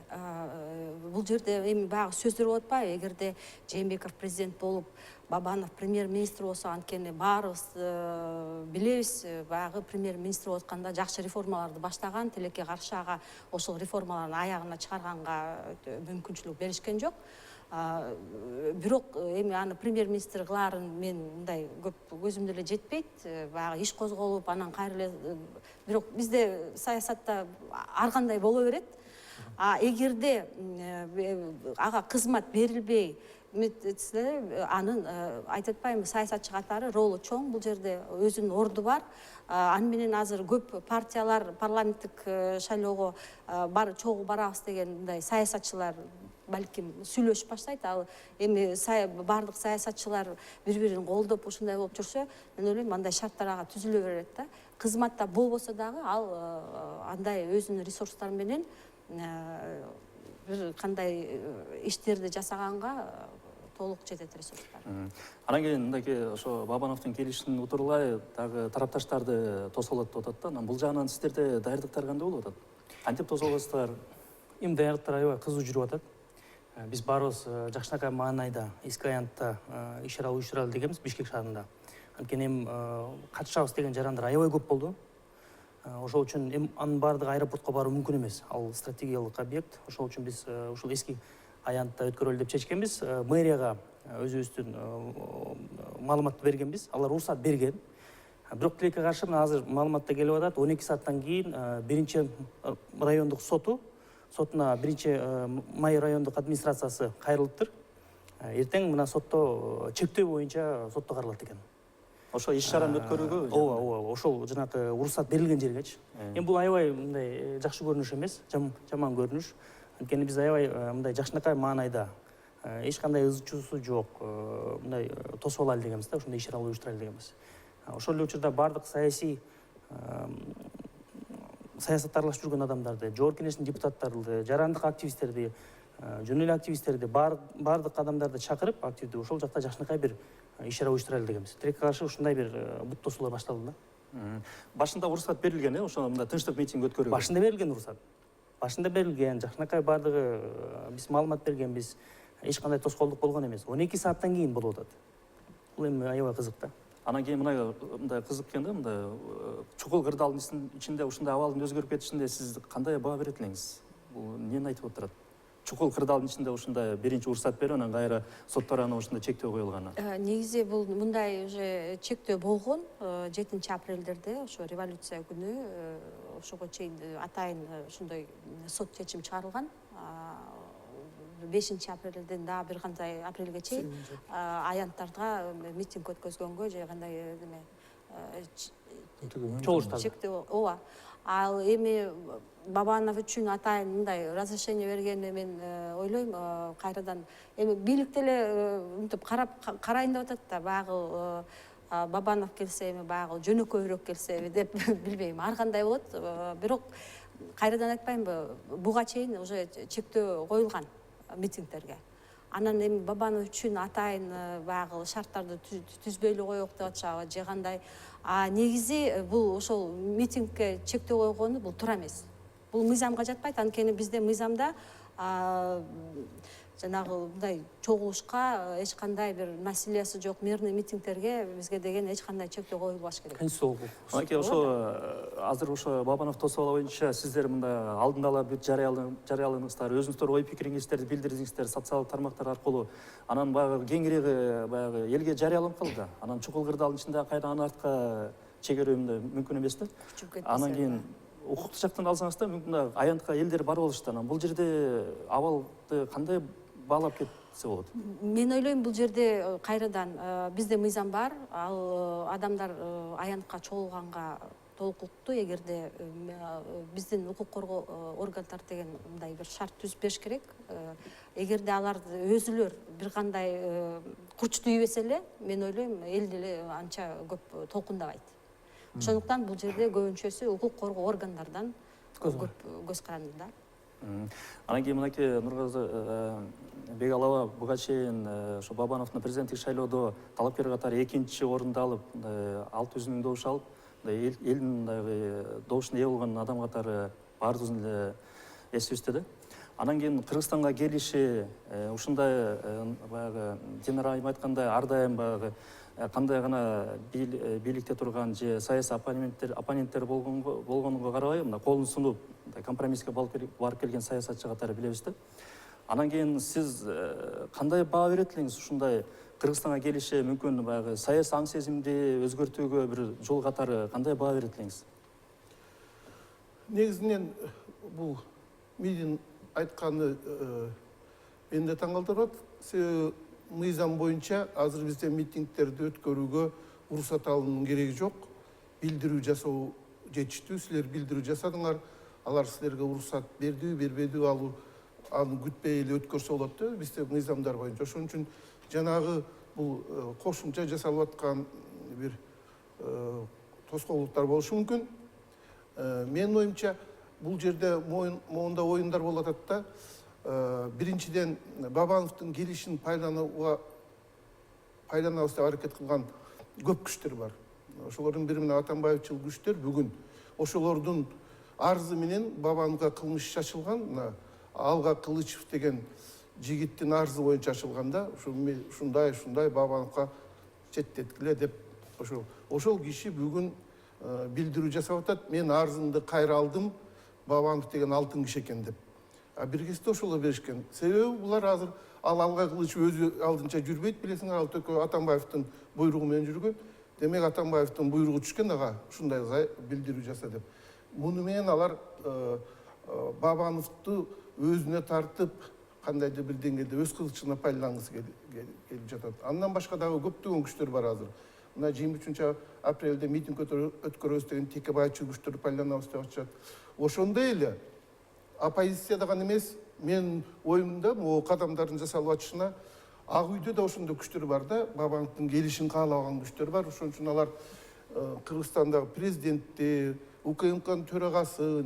бул жерде эми баягы сөздөр болуп атпайбы, эгерде Жээнбеков президент болуп, Бабанов премьер-министр болсо, анткени баарыбыз билебиз, баягы премьер-министр болуп атканда жакшы реформаларды баштаган, тилекке каршы ага ошол реформалардын аягына чыгарганга мүмкүнчүлүк беришкен жок. Бирок эми аны премьер-министр кылаарын мен мындай көп көзүмдө эле жетпейт. Баягы иш козголуп, анан кайра эле, бирок бизде саясатта ар кандай боло берет. Эгерде ага кызмат берилбей, анын айтып атпаймынбы, саясатчы катары ролу чоң, бул жерде өзүнүн орду бар. Аны менен азыр көп партиялар парламенттик шайлоого чогуу барабыз деген мындай саясатчылар балким сүйлөшүп баштайт. Ал эми бардык саясатчылар бири-бирин колдоп ушундай болуп жүрсө, мен ойлойм андай шарттар ага түзүлө берет да. Кызматта болбосо дагы ал андай өзүнүн ресурстары менен бир кандай иштерди жасаганга толук жетет ресурстар.
Анан кийин мындай ошо Бабановдун келишин утурлай дагы тарапташтарды тосолот деп атат да. Анан бул жагынан сиздерде даярдыктар кандай болуп атат? Кантип тосолосуздар?
Эми даярдыктар аябай кызуу жүрүп атат. Биз баарыбыз Жакшынакай маанайда эски аянтта иш-чара уюштуралы дегенбиз Бишкек шаарында. Анткени эми катышабыз деген жарандар аябай көп болду. Ошол үчүн эми анын баардыгы аэропортко баруу мүмкүн эмес. Ал стратегиялык объект. Ошол үчүн биз ушул эски аянтта өткөрөлү деп чечкенбиз. Мэрияга өзүбүздүн маалыматты бергенбиз. Алар уруксат берген. Бирок тилекке каршы мына азыр маалыматта келип атат, 12 сааттан кийин биринчи райондук сотуна биринчи май райондук администрациясы кайрылыптыр. Эртең мына сотто чектөө боюнча сотто каралат экен.
Ошо иш-чараны өткөрүүгө?
Ооба, ошол жанакы уруксат берилген жергечи. Эми бул аябай мындай жакшы көрүнүш эмес, жаман көрүнүш. Анткени биз аябай мындай Жакшынакай маанайда эч кандай ызчуусу жок, мындай тосуп алайлы дегенбиз да, ошондой иш-чара уюштурайлы дегенбиз. Ошол эле учурда бардык саясатта аралашып жүргөн адамдарды, Жогорку Кеңештин депутаттарды, жарандык активисттерди, жөн эле активисттерди, бардык адамдарды чакырып, активдүү ошол жакта Жакшынакай бир иш-чара уюштурайлы дегенбиз. Тилекке каршы ушундай бир бут тосуулар башталды да.
Башында уруксат берилген, ошо мындай тынчтык митинг өткөрүүгө?
Башында берилген уруксат. Башында берилген, Жакшынакай бардыгы биз маалымат бергенбиз, эч кандай тоскоолдук болгон эмес. 12 сааттан кийин болуп атат. Бул эми аябай кызык да.
Анан кийин мындай кызык экен да, мындай чукул кырдаалдын ичинде ушундай абалдын өзгөрүп кетишинде сиз кандай баа берет элеңиз? Бул эмнени айтып отурат? Чукул кырдаалдын ичинде ушундай биринчи уруксат берип, анан кайра сот тарабынан ушундай чектөө коюлганы.
Негизи бул мындай уже чектөө болгон 7-апрелдерде, ошо революция күнү, ошого чейин атайын ошондой сот чечим чыгарылган. 5-апрелден дагы бир кандай апрелге чейин аянттарга митинг өткөзгөнгө же кандай чектөө. Ооба. Ал эми Бабанов үчүн атайын мындай разрешение бергени мен ойлойм, кайрадан эми бийлик деле мынтип карайын деп атат да, баягы Бабанов келсе, эми баягы жөнөкөйрөөк келсе деп билбейм, ар кандай болот. Бирок кайрадан айтпаймынбы, буга чейин уже чектөө коюлган митингдерге. Анан эми Бабанов үчүн атайын баягы шарттарды түзбөй эле коелук деп атышабы же кандай. Негизи бул ошол митингге чектөө койгону бул туура эмес. Бул мыйзамга жатпайт, анткени бизде мыйзамда жанагы мындай чогулушка эч кандай бир маселеси жок мирный митингтерге бизге деген эч кандай чектөө коюлбаш керек.
конституциялык
Анакей ошо азыр ошо Бабанов тосуалы боюнча сиздер мында алдын ала бүт жарыяладыңыздар, өзүңүздөр ой пикириңиздерди билдирдиңиздер социалдык тармактар аркылуу. Анан баягы кеңири баягы элге жарыяланып калды. Анан чукул кырдаалдын ичинде кайра аны артка чегерүү мүмкүн эмес да. Анан кийин укуктуу жактан алсаңыз да мүмкүн аянтка элдер бар болушты. Анан бул жерде абалды кандай баалап кетсе болот?
Мен ойлойм бул жерде кайрадан бизде мыйзам бар. Ал адамдар аянтка чогулганга толук укуктуу. Эгерде биздин укук коргоо органдар деген мындай бир шарт түзүп бериш керек. Эгерде алар өзүлөр бир кандай курч тийбесе эле, мен ойлойм эл деле анча көп толкундабайт. Ошондуктан бул жерде көбүнчөсү укук коргоо органдардан көп көз каранды да.
Анан кийин мынакей Нургазы Бегалова буга чейин ошо Бабановдун президенттик шайлоодо талапкер катары экинчи орунду алып, 600 000 добуш алып, элдин мындай добушуна ээ болгон адам катары баардыгыбыздын эле эсибизде да. Анан кийин Кыргызстанга келиши ушундай баягы Динара айым айткандай ар дайым баягы кандай гана бийликте турган же саясий оппоненттер болгонуна карабай, мына колун сунуп компромисске барып келген саясатчы катары билебиз да. Анан кийин сиз кандай баа берет элеңиз ушундай Кыргызстанга келиши мүмкүн баягы саясий аң сезимди өзгөртүүгө бир жол катары кандай баа берет элеңиз?
Негизинен бул мидин айтканы мени да таң калтырат. Себеби мыйзам боюнча азыр бизде митингтерди өткөрүүгө уруксат алуунун кереги жок. Билдирүү жасоо жетиштүү. Силер билдирүү жасадыңар, алар силерге уруксат бердиби, бербедиби алуу аны күтпөй эле өткөрсө болот да. Бизде мыйзамдар боюнча. Ошон үчүн жанагы бул кошумча жасалып аткан бир тоскоолдуктар болушу мүмкүн. Менин оюмча бул жерде моундай оюндар болуп атат да. Биринчиден Бабановдун келишин пайдаланабыз деп аракет кылган көп күчтөр бар. Ошолордун бири мына Атамбаевчыл күчтөр бүгүн ошолордун арызы менен Бабановго кылмыш иш ачылган. Мына Алга Кылычев деген жигиттин арызы боюнча ачылган да. Ушундай Бабановго четтеткиле деп ошол киши бүгүн билдирүү жасап атат. Мен арызымды кайра алдым, Бабанов деген алтын киши экен деп. Бир кезде ошолор беришкен. Себеби булар азыр Алга Кылычев өзү алдынча жүрбөйт, билесиңер, ал төкө Атамбаевдин буйругу менен жүргөн. Демек Атамбаевдин буйругу түшкөн ага ушундай билдирүү жаса деп. Муну менен алар Бабановду өзүнө тартып, кандайдыр бир деңгээлде өз кызыкчылыгына пайдалангысы келип жатат. Андан башка дагы көптөгөн күчтөр бар азыр. Мына 23 апрелде митинг өткөрөбүз деген Текебайчыл күчтөрдү пайдаланабыз деп атышат. Ошондой эле оппозицияда гана эмес, мен оюмда могу кадамдардын жасалып атышына Ак үйдө да ошондой күчтөр бар да, Бабановдун келишин каалабаган күчтөр бар. Ошон үчүн алар Кыргызстандагы президентти, УКМКнын төрагасы,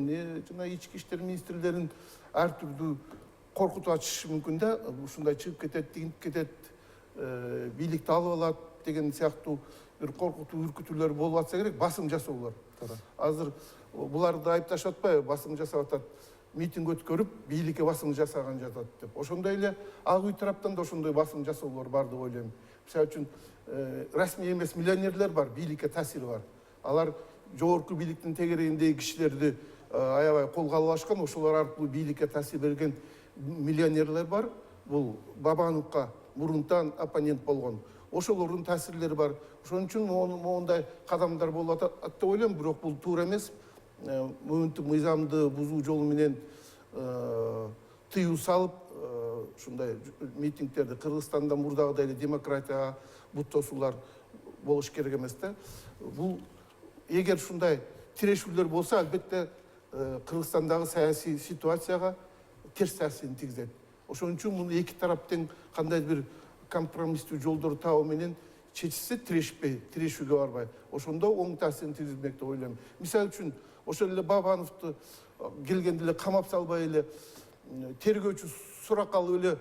жана ички иштер министрлерин ар түрдүү коркутуп атышы мүмкүн да. Ушундай чыгып кетет, тигинип кетет, бийликти алып алат деген сыяктуу бир коркутуу үркүтүүлөр болуп атса керек, басым жасоолор. Азыр буларды айыпташып атпайбы, басым жасап атат, митинг өткөрүп, бийликке басым жасаган жатат деп. Ошондой эле Ак үй тараптан да ошондой басым жасоолор бар деп ойлойм. Мисалы үчүн расмий эмес миллионерлер бар, бийликке таасири бар. Алар жогорку бийликтин тегерегиндеги кишилерди аябай колго алып ашкан, ошолор аркылуу бийликке таасир берген миллионерлер бар. Бул Бабановго мурунтан оппонент болгон. Ошолордун таасирлери бар. Ошон үчүн моундай кадамдар болуп атат деп ойлойм, бирок бул туура эмес. Мөөнтүк мыйзамды бузуу жолу менен тыюу салып, ушундай митингтерди Кыргызстанда мурдагыдай эле демократияга бут тосуулар болуш керек эмес да. Бул эгер ушундай тирешүүлөр болсо, албетте Кыргызстандагы саясий ситуацияга терс таасирин тийгизет. Ошон үчүн муну эки тарап тең кандайдыр бир компромисстүү жолдорду табуу менен чечилсе, тирешүүгө барбай, ошондо оң таасирин тийгизмек деп ойлойм. Мисалы үчүн ошол эле Бабановду келгенде эле камап салбай эле тергөөчү сурак алып эле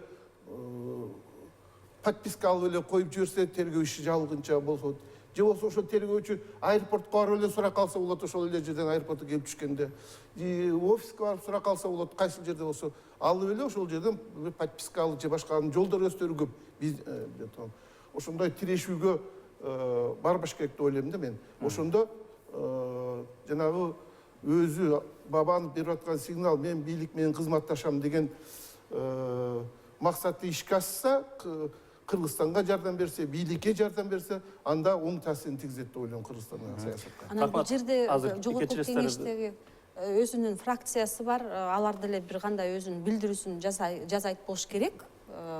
подписка алып эле коюп жиберсе, тергөө иши жабылгынча болсо, же болбосо ошол тергөөчү аэропортко барып эле сурап калса болот, ошол эле жерден аэропортко келип түшкөндө. Офиске барып сурап калса болот, кайсыл жерде болсо алып эле ошол жерден подписка алып же башка жолдор өстөрү көп. Биз ошондой тирешүүгө барбаш керек деп ойлойм да мен. Ошондо жанагы өзү Бабанов берип аткан сигнал, мен бийлик менен кызматташам деген максатты ишке ашса, Кыргызстанга жардам берсе, бийликке жардам берсе, анда оң таасирин тийгизет деп ойлойм Кыргызстандагы саясатка.
Анан бул жерде
азыр
жогорку
кечиресиздер.
кеңештеги өзүнүн фракциясы бар, алар деле бир кандай өзүнүн билдирүүсүн жасайт болуш керек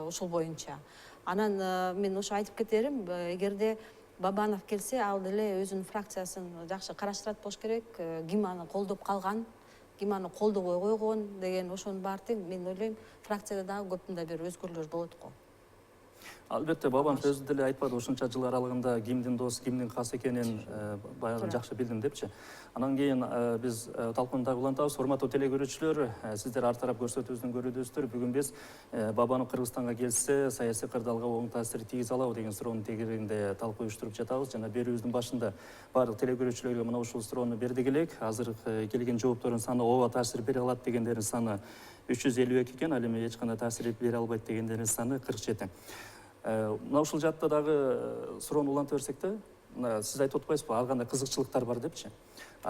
ошол боюнча. Анан мен ошо айтып кетерим, эгерде Бабанов келсе, ал деле өзүнүн фракциясын жакшы караштырат болуш керек, ким аны колдоп калган, ким аны колдобой койгон деген ошонун баары тең мен ойлойм, фракцияда дагы көптүн бир өзгөрүүлөр болот го.
Албетте, Бабанов өзү деле айтпады, ушунча жыл аралыгында кимдин дос, кимдин кас экенин баягы жакшы билдим депчи. Анан кийин биз талкууну дагы улантабыз. Урматтуу телекөрүүчүлөр, сиздер ар тарап көрсөтүүбүздүн көрүүдүсүздөр. Бүгүн биз Бабанов Кыргызстанга келсе, саясий кырдаалга оң таасир тийгизе алабы деген суроонун тегерегинде талкуу уюштуруп жатабыз. Жана берүүбүздүн башында баардык телекөрүүчүлөргө мына ушул суроону бердик элек. Азыр келген жооптордун саны ооба таасир бере алат дегендердин саны 352 экен, ал эми эч кандай таасир бере албайт дегендердин саны 47. Мына ушул жаатта дагы суроону уланта берсек да, сиз айтып атпайсызбы, ар кандай кызыкчылыктар бар депчи.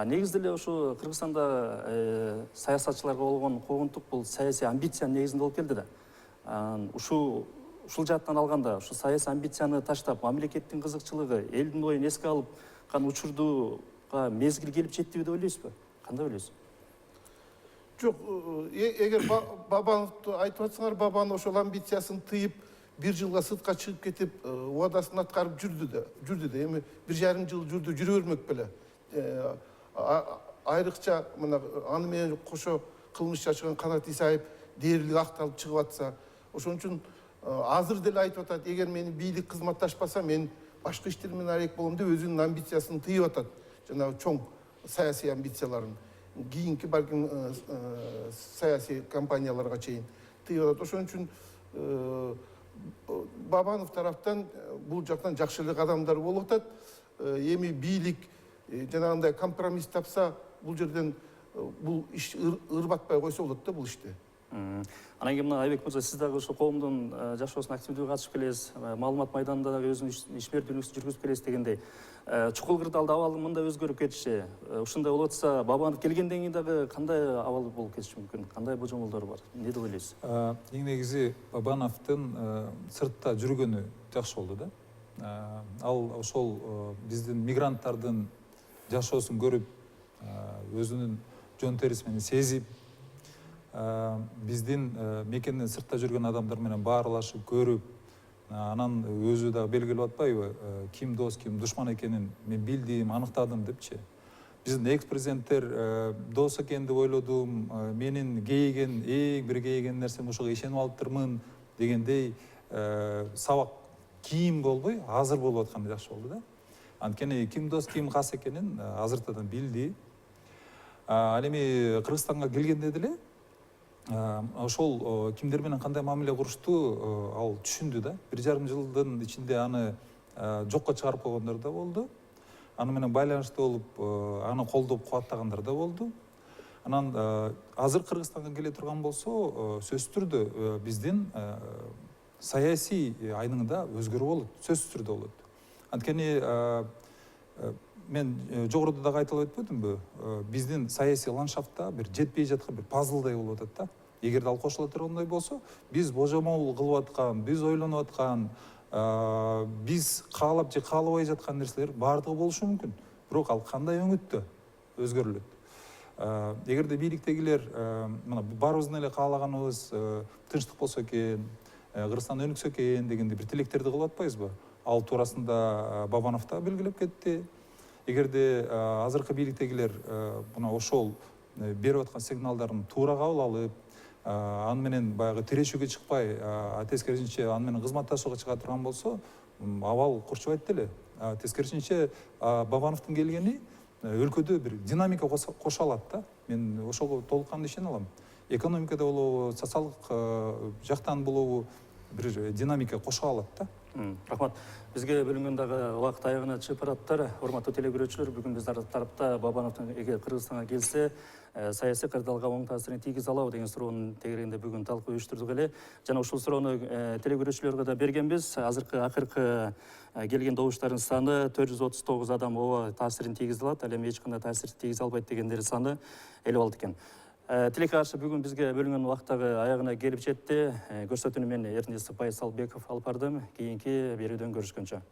Негизде эле ушу Кыргызстанда саясатчыларга болгон куугунтук бул саясий амбициянын негизинде болуп келди да. Ушул жааттан алганда, ушу саясий амбицияны таштап, мамлекеттин кызыкчылыгы, элдин оюн эске алып кан учурдуга мезгил келип жеттиби деп ойлойсузбу? Кандай ойлойсуз?
Жок, эгер Бабановду айтып атсаңар, Бабанов ошол амбициясын тыйып, бир жылга сыртка чыгып кетип, убадасын аткарып жүрдү да. Эми 1,5 жыл жүрдү, жүрө бермек беле. Айрыкча мына аны менен кошо кылмыш чачыган Канат Исаев дээрлик акталып чыгып атса, ошон үчүн азыр деле айтып атат, эгер мени бийлик кызматташпаса, мен башка иштер менен арек болом деп өзүнүн амбициясын тыйып атат. Жанагы чоң саясий амбицияларын кийинки балким саясий компанияларга чейин тыйып атат. Ошон үчүн Бабанов тараптан бул жактан жакшы эле кадамдар болуп атат. Эми бийлик жанагындай компромисс тапса, бул жерден бул иш ырбатпай койсо болот да бул иште.
Анан кийин мына Айбек мырза, сиз дагы ошо коомдун жашоосуна активдүү катышып келесиз, маалымат майданында дагы өзүнүн ишмердүүлүгүңүздү жүргүзүп келесиз дегендей. Чукул кырдаалда абалдын мындай өзгөрүп кетиши, ушундай болуп атса, Бабанов келгенден кийин дагы кандай абал болуп кетиши мүмкүн? Кандай божомолдор бар? Эмне деп ойлойсуз?
Эң негизи Бабановдун сыртта жүргөнү жакшы болду да. Ал ошол биздин мигранттардын жашоосун көрүп, өзүнүн жөн териси менен сезип, биздин мекенден сыртта жүргөн адамдар менен баарлашып, көрүп, анан өзү дагы белгилеп атпайбы, ким дос, ким душман экенин мен билдим, аныктадым депчи. Биздин экс-президенттер дос экен деп ойлодум, менин кейиген, бир кейиген нерсем ошого ишенип алыптырмын дегендей сабак кийин болбой, азыр болуп атканы жакшы болду да. Анткени ким дос, ким кас экенин азыртадан билди. Ал эми Кыргызстанга келгенде деле ошол кимдер менен кандай мамиле курушту ал түшүндү да. 1,5 жылдын ичинде аны жокко чыгарып койгондор да болду. Аны менен байланыштуу болуп, аны колдоп кубаттагандар да болду. Анан азыр Кыргызстанга келе турган болсо, сөзсүз түрдө биздин саясий айныңда өзгөрүү болот, сөзсүз түрдө болот. Анткени мен жогоруда дагы айтылып өтпөдүмбү? Биздин саясий ландшафтта бир жетпей жаткан бир пазлдай болуп атат да. Эгерде ал кошула тургандай болсо, биз божомол кылып аткан, биз ойлонуп аткан, биз каалап же каалабай жаткан нерселер баардыгы болушу мүмкүн. Бирок ал кандай өңүттө өзгөрүлөт? Эгерде бийликтегилер мына баарыбыздын эле каалаганыбыз тынчтык болсо экен, Кыргызстан өнүксө экен дегенде бир тилектерди кылып атпайбызбы? Ал туурасында Бабанов да белгилеп кетти. Эгерде азыркы бийликтегилер мына ошол берип аткан сигналдарын туура кабыл алып, аны менен баягы тирешүүгө чыкпай, тескерисинче аны менен кызматташууга чыга турган болсо, абал курчубайт деле. Тескерисинче Бабановдун келгени өлкөдө бир динамика кошо алат да. Мен ошого толук кандуу ишене алам. Экономикада болобу, социалдык жактан болобу бир динамика кошо алат да.
Рахмат. Бізге бөлінгендағы уақыт аяғына чыгып бараттар. Урматтуу телекөрүүчүлөр, бүгүн биз тарапта Бабановдун эгер Кыргызстанга келсе, саясий кырдаалга оң таасирин тийгизе алабы деген суроонун тегерегинде бүгүн талкуу уюштурдук эле. Жана ушул суроону телекөрүүчүлөргө да бергенбиз. Акыркы келген добуштардын саны 439 адам ооба таасирин тийгизе алат, ал эми эч кандай таасир тийгизе албайт дегендер саны 56 экен. Тилекке каршы бүгүн бизге бөлүнгөн убакыттагы аягына келип жетти. Көрсөтүүнү мен Эрнест Байсалбеков алып бардым. Кийинки берүүдөн көрүшкөнчө.